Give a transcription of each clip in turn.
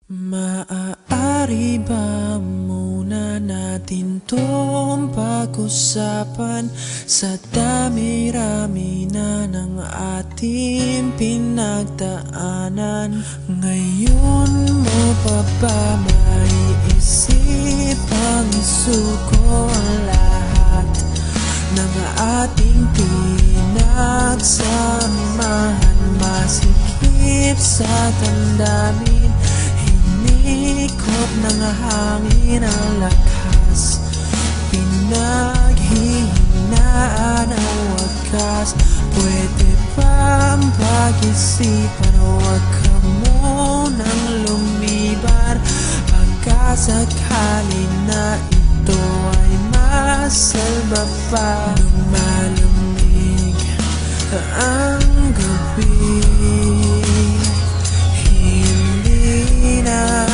Maaari ba muna natin tong pag-usapan sa dami-rami na ng ating pinagdaanan? Ngayon mo pa ba maiisip ang isuko ang lahat ng ating pinagsamahan? Masikip sa damdamin, hinikot ng hangin ang lakas, pinaghihinaan ang wakas. Pwede bang pag-isipan, huwag ka munang lumibar, pagkasakali na ito ay masalba pa. Lumalamig ang gabi, hindi na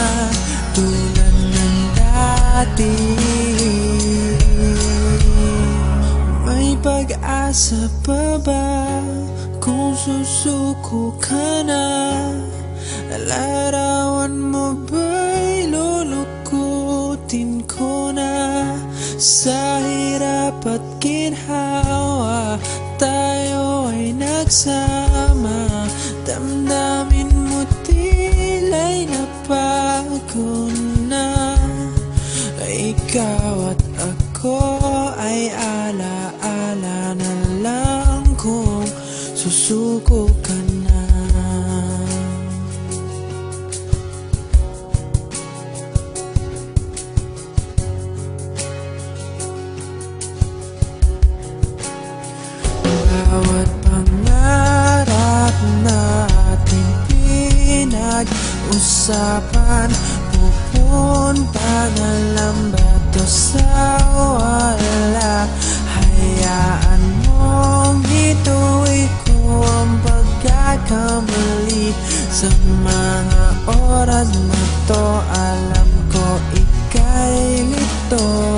tulad ng dati. May pag-asa pa ba kung susuko ka na? Larawan mo ba'y lulukutin ko na? Sa hirap at ginhawa tayo ay nagsama, damdamin mo tila'y nabago na. Ikaw at ako ay ala-ala na lang kung susuko ka na. Bawat pangarap natin pinag-usapan, pupunta na lang ba to sa wala? Hayaan mong ituloy ko ang pagkakamali sa mga oras na to. Alam ko ika'y lito,